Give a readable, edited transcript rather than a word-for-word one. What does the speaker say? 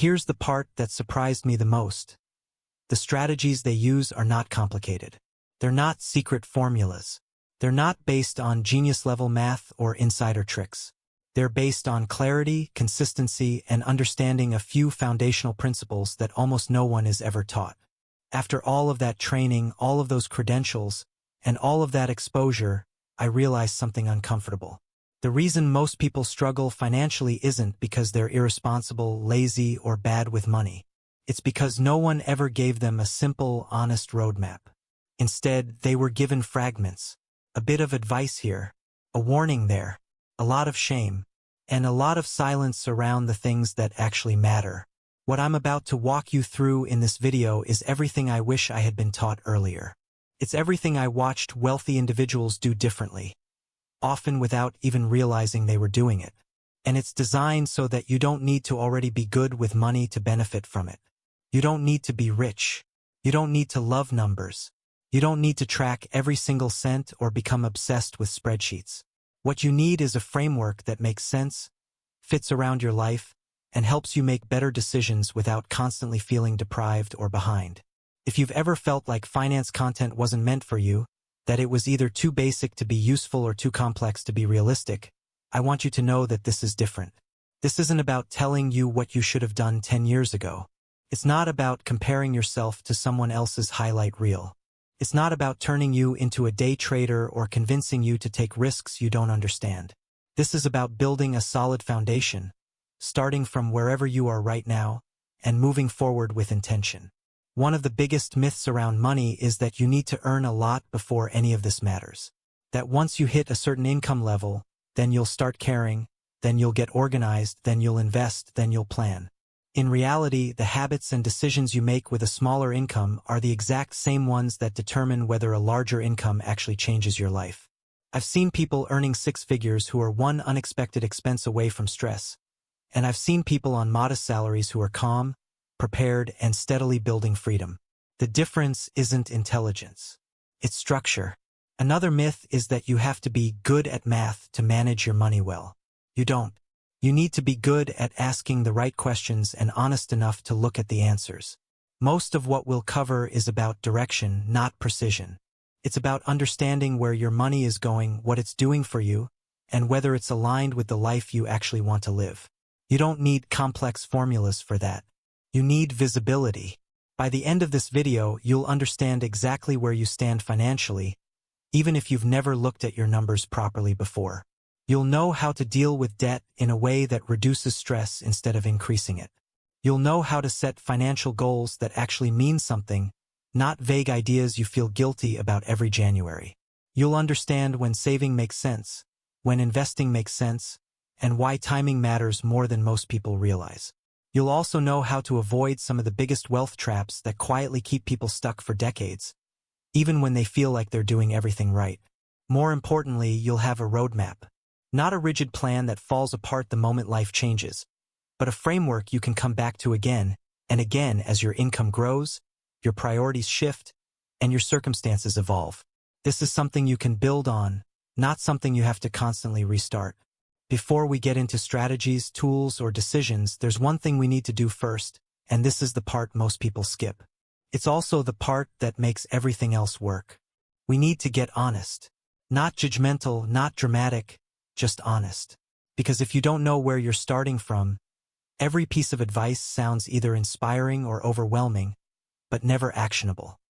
here's the part that surprised me the most. The strategies they use are not complicated. They're not secret formulas. They're not based on genius-level math or insider tricks. They're based on clarity, consistency, and understanding a few foundational principles that almost no one is ever taught. After all of that training, all of those credentials, and all of that exposure, I realized something uncomfortable. The reason most people struggle financially isn't because they're irresponsible, lazy, or bad with money. It's because no one ever gave them a simple, honest roadmap. Instead, they were given fragments, a bit of advice here, a warning there, a lot of shame, and a lot of silence around the things that actually matter. What I'm about to walk you through in this video is everything I wish I had been taught earlier. It's everything I watched wealthy individuals do differently, often without even realizing they were doing it. And it's designed so that you don't need to already be good with money to benefit from it. You don't need to be rich. You don't need to love numbers. You don't need to track every single cent or become obsessed with spreadsheets. What you need is a framework that makes sense, fits around your life, and helps you make better decisions without constantly feeling deprived or behind. If you've ever felt like finance content wasn't meant for you, that it was either too basic to be useful or too complex to be realistic, I want you to know that this is different. This isn't about telling you what you should have done 10 years ago. It's not about comparing yourself to someone else's highlight reel. It's not about turning you into a day trader or convincing you to take risks you don't understand. This is about building a solid foundation, starting from wherever you are right now, and moving forward with intention. One of the biggest myths around money is that you need to earn a lot before any of this matters. That once you hit a certain income level, then you'll start caring, then you'll get organized, then you'll invest, then you'll plan. In reality, the habits and decisions you make with a smaller income are the exact same ones that determine whether a larger income actually changes your life. I've seen people earning six figures who are one unexpected expense away from stress, and I've seen people on modest salaries who are calm, prepared, and steadily building freedom. The difference isn't intelligence. It's structure. Another myth is that you have to be good at math to manage your money well. You don't. You need to be good at asking the right questions and honest enough to look at the answers. Most of what we'll cover is about direction, not precision. It's about understanding where your money is going, what it's doing for you, and whether it's aligned with the life you actually want to live. You don't need complex formulas for that. You need visibility. By the end of this video, you'll understand exactly where you stand financially, even if you've never looked at your numbers properly before. You'll know how to deal with debt in a way that reduces stress instead of increasing it. You'll know how to set financial goals that actually mean something, not vague ideas you feel guilty about every January. You'll understand when saving makes sense, when investing makes sense, and why timing matters more than most people realize. You'll also know how to avoid some of the biggest wealth traps that quietly keep people stuck for decades, even when they feel like they're doing everything right. More importantly, you'll have a roadmap. Not a rigid plan that falls apart the moment life changes, but a framework you can come back to again and again as your income grows, your priorities shift, and your circumstances evolve. This is something you can build on, not something you have to constantly restart. Before we get into strategies, tools, or decisions, there's one thing we need to do first, and this is the part most people skip. It's also the part that makes everything else work. We need to get honest. Not judgmental, not dramatic, just honest. Because if you don't know where you're starting from, every piece of advice sounds either inspiring or overwhelming, but never actionable.